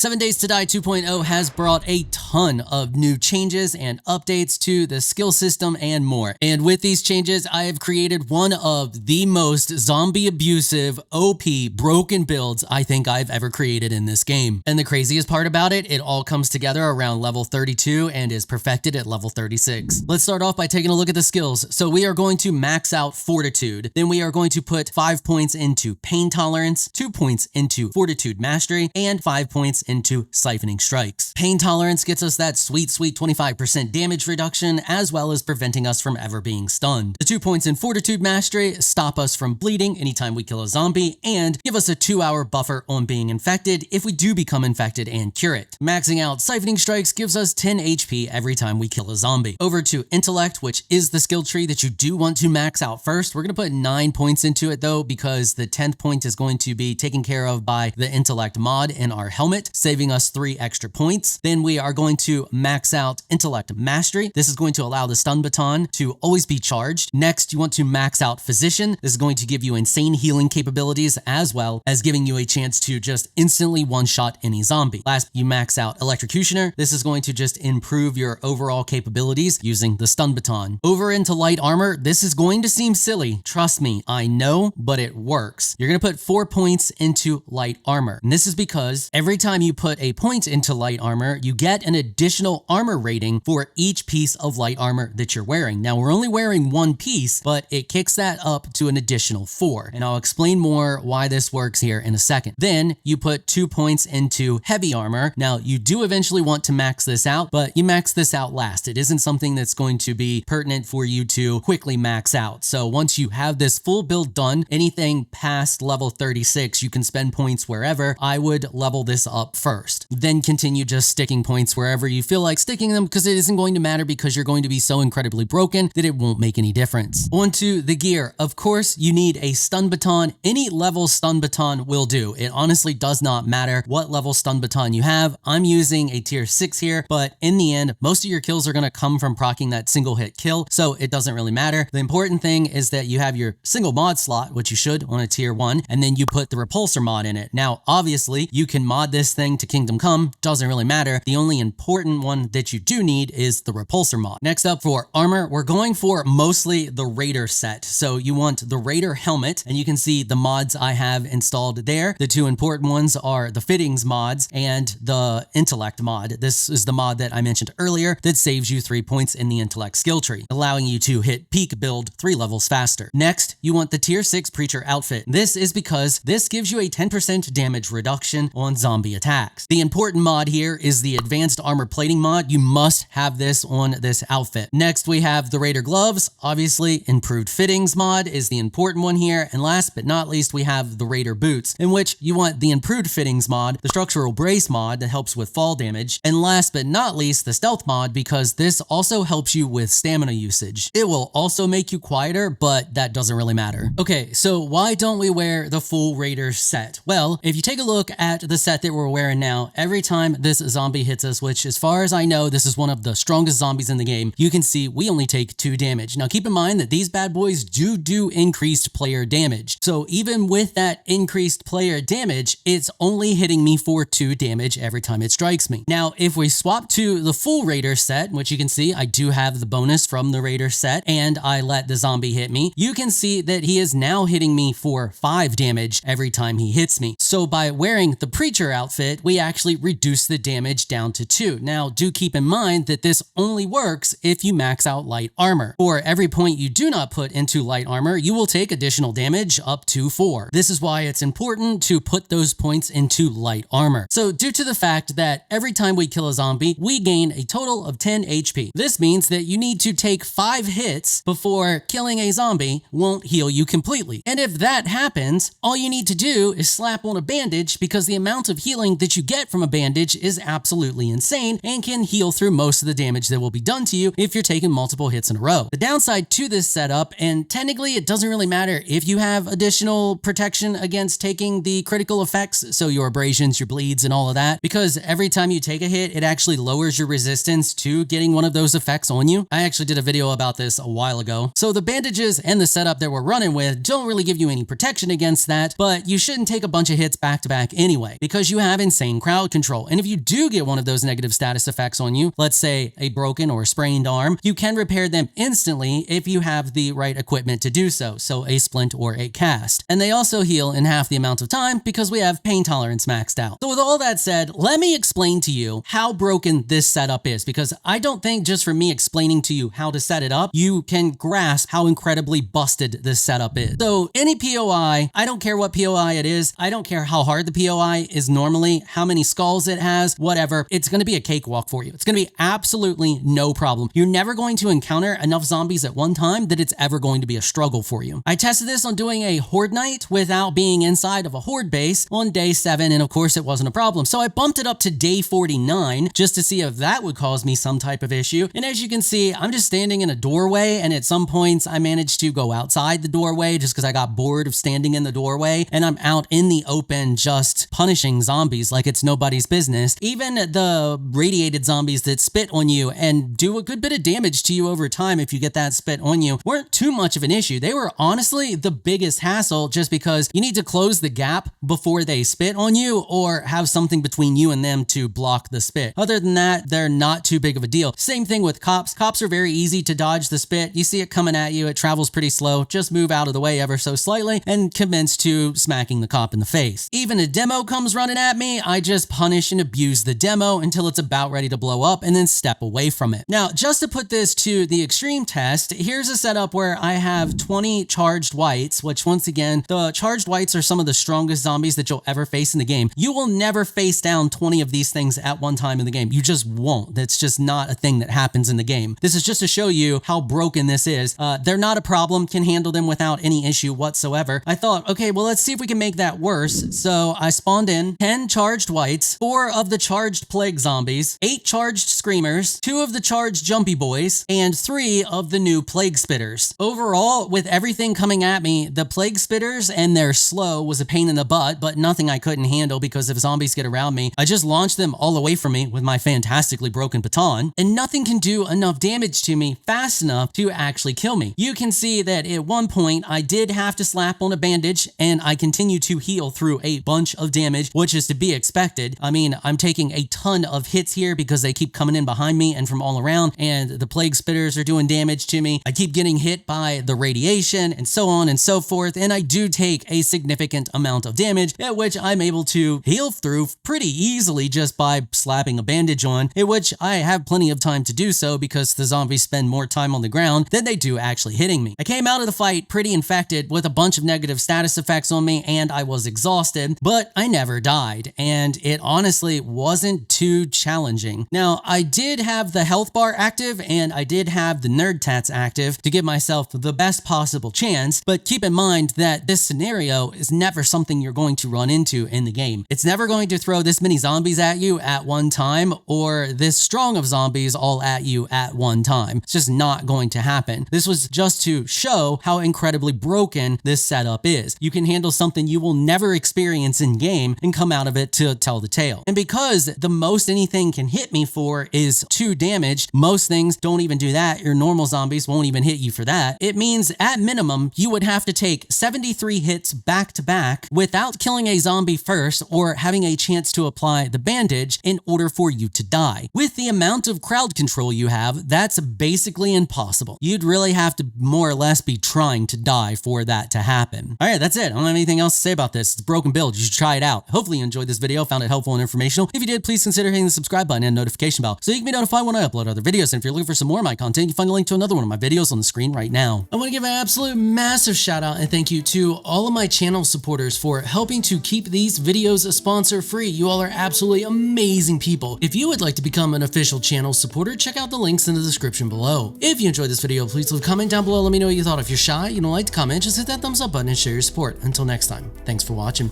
7 Days to Die 2.0 has brought a ton of new changes and updates to the skill system and more. And with these changes, I have created one of the most zombie abusive, OP, broken builds I think I've ever created in this game. And the craziest part about it, it all comes together around level 32 and is perfected at level 36. Let's start off by taking a look at the skills. So we are going to max out Fortitude. Then we are going to put 5 points into Pain Tolerance, 2 points into Fortitude Mastery, and 5 points into Siphoning Strikes. Pain Tolerance gets us that sweet 25% damage reduction, as well as preventing us from ever being stunned. The 2 points in Fortitude Mastery stop us from bleeding anytime we kill a zombie, and give us a 2-hour buffer on being infected if we do become infected and cure it. Maxing out Siphoning Strikes gives us 10 HP every time we kill a zombie. Over to Intellect, which is the skill tree that you do want to max out first. We're going to put 9 points into it though, because the 10th point is going to be taken care of by the Intellect mod in our helmet, saving us 3 extra points. Then we are going to max out Intellect Mastery. This is going to allow the stun baton to always be charged. Next, you want to max out Physician. This is going to give you insane healing capabilities, as well as giving you a chance to just instantly one-shot any zombie. Last, you max out Electrocutioner. This is going to just improve your overall capabilities using the stun baton. Over into Light Armor, this is going to seem silly. Trust me, I know, but it works. You're going to put 4 points into Light Armor. And this is because every time you put a point into Light Armor, you get an additional armor rating for each piece of light armor that you're wearing. Now, we're only wearing 1 piece, but it kicks that up to an additional 4. And I'll explain more why this works here in a second. Then you put 2 points into Heavy Armor. Now, you do eventually want to max this out, but you max this out last. It isn't something that's going to be pertinent for you to quickly max out. So once you have this full build done, anything past level 36, you can spend points wherever. I would level this up first. Then continue just sticking points wherever you feel like sticking them, because it isn't going to matter, because you're going to be so incredibly broken that it won't make any difference. Onto the gear. Of course, you need a stun baton. Any level stun baton will do. It honestly does not matter what level stun baton you have. I'm using a tier 6 here, but in the end, most of your kills are going to come from proccing that single hit kill, so it doesn't really matter. The important thing is that you have your single mod slot, which you should on a tier 1, and then you put the repulsor mod in it. Now, obviously, you can mod this thing to Kingdom Come, doesn't really matter. The only important one that you do need is the repulsor mod. Next up for armor, we're going for mostly the Raider set. So you want the Raider helmet, and you can see the mods I have installed there. The 2 important ones are the fittings mods and the intellect mod. This is the mod that I mentioned earlier that saves you 3 points in the intellect skill tree, allowing you to hit peak build 3 levels faster. Next, you want the tier 6 preacher outfit. This is because this gives you a 10% damage reduction on zombie attacks. The important mod here is the advanced armor plating mod. You must have this on this outfit. Next, we have the Raider gloves. Obviously, improved fittings mod is the important one here. And last but not least, we have the Raider boots, in which you want the improved fittings mod, the structural brace mod that helps with fall damage, and last but not least, the stealth mod, because this also helps you with stamina usage. It will also make you quieter, but that doesn't really matter. Okay, so why don't we wear the full Raider set? Well, if you take a look at the set that we're wearing now, every time this zombie hits us, which as far as I know, this is one of the strongest zombies in the game, you can see we only take 2 damage. Now keep in mind that these bad boys do increased player damage. So even with that increased player damage, it's only hitting me for 2 damage every time it strikes me. Now, if we swap to the full Raider set, which you can see I do have the bonus from the Raider set, and I let the zombie hit me, you can see that he is now hitting me for 5 damage every time he hits me. So by wearing the preacher outfit, we actually reduce the damage down to 2. Now, do keep in mind that this only works if you max out light armor. For every point you do not put into light armor, you will take additional damage up to 4. This is why it's important to put those points into light armor. So due to the fact that every time we kill a zombie, we gain a total of 10 HP. This means that you need to take 5 hits before killing a zombie won't heal you completely. And if that happens, all you need to do is slap on a bandage, because the amount of healing that you get from a bandage is absolutely insane. insane and can heal through most of the damage that will be done to you if you're taking multiple hits in a row. The downside to this setup, and technically it doesn't really matter if you have additional protection against taking the critical effects, so your abrasions, your bleeds, and all of that, because every time you take a hit, it actually lowers your resistance to getting one of those effects on you. I actually did a video about this a while ago. So the bandages and the setup that we're running with don't really give you any protection against that, but you shouldn't take a bunch of hits back to back anyway, because you have insane crowd control. And if you do get one of those negative status effects on you, let's say a broken or sprained arm, you can repair them instantly if you have the right equipment to do so, so a splint or a cast. And they also heal in half the amount of time because we have pain tolerance maxed out. So with all that said, let me explain to you how broken this setup is, because I don't think just for me explaining to you how to set it up, you can grasp how incredibly busted this setup is. So any POI, I don't care what POI it is, I don't care how hard the POI is normally, how many skulls it has, whatever, it's going to be a cakewalk for you. It's going to be absolutely no problem. You're never going to encounter enough zombies at one time that it's ever going to be a struggle for you. I tested this on doing a horde night without being inside of a horde base on day 7, and of course it wasn't a problem. So I bumped it up to day 49 just to see if that would cause me some type of issue. And as you can see, I'm just standing in a doorway, and at some points I managed to go outside the doorway just because I got bored of standing in the doorway, and I'm out in the open just punishing zombies like it's nobody's business. Even the radiated zombies that spit on you and do a good bit of damage to you over time if you get that spit on you weren't too much of an issue. They were honestly the biggest hassle just because you need to close the gap before they spit on you or have something between you and them to block the spit. Other than that, they're not too big of a deal. Same thing with cops. Cops are very easy to dodge the spit. You see it coming at you, it travels pretty slow. Just move out of the way ever so slightly and commence to smacking the cop in the face. Even a demo comes running at me, I just punish and abuse the demo until it's about ready to blow up and then step away from it. Now, just to put this to the extreme test, here's a setup where I have 20 charged whites, which once again, the charged whites are some of the strongest zombies that you'll ever face in the game. You will never face down 20 of these things at one time in the game. You just won't. That's just not a thing that happens in the game. This is just to show you how broken this is. They're not a problem, can handle them without any issue whatsoever. I thought, okay, well, let's see if we can make that worse. So I spawned in 10 charged whites, 4 of the charged plague zombies, 8 charged screamers, 2 of the charged jumpy boys, and 3 of the new plague spitters. Overall, with everything coming at me, the plague spitters and their slow was a pain in the butt, but nothing I couldn't handle because if zombies get around me, I just launch them all away from me with my fantastically broken baton, and nothing can do enough damage to me fast enough to actually kill me. You can see that at one point I did have to slap on a bandage and I continue to heal through a bunch of damage, which is to be expected. I mean, I'm taking a ton of hits here because they keep coming in behind me and from all around, and the plague spitters are doing damage to me. I keep getting hit by the radiation and so on and so forth, and I do take a significant amount of damage, at which I'm able to heal through pretty easily just by slapping a bandage on, at which I have plenty of time to do so because the zombies spend more time on the ground than they do actually hitting me. I came out of the fight pretty infected with a bunch of negative status effects on me, and I was exhausted, but I never died, and it honestly wasn't too challenging. Now, I did have the health bar active and I did have the nerd tats active to give myself the best possible chance, but keep in mind that this scenario is never something you're going to run into in the game. It's never going to throw this many zombies at you at one time or this strong of zombies all at you at one time. It's just not going to happen. This was just to show how incredibly broken this setup is. You can handle something you will never experience in game and come out of it to tell the tale. And because the most anything can hit me for is 2 damage, most things don't even do that. Your normal zombies won't even hit you for that. It means at minimum, you would have to take 73 hits back to back without killing a zombie first or having a chance to apply the bandage in order for you to die. With the amount of crowd control you have, that's basically impossible. You'd really have to more or less be trying to die for that to happen. All right, that's it. I don't have anything else to say about this. It's a broken build. You should try it out. Hopefully you enjoyed this video, found it helpful and informational. If you did, please consider hitting the subscribe button and notification bell so you can be notified when I upload other videos. And if you're looking for some more of my content, you can find a link to another one of my videos on the screen right now. I want to give an absolute massive shout out and thank you to all of my channel supporters for helping to keep these videos sponsor free. You all are absolutely amazing people. If you would like to become an official channel supporter, check out the links in the description below. If you enjoyed this video, please leave a comment down below. Let me know what you thought. If you're shy, you don't like to comment, just hit that thumbs up button and share your support. Until next time, thanks for watching.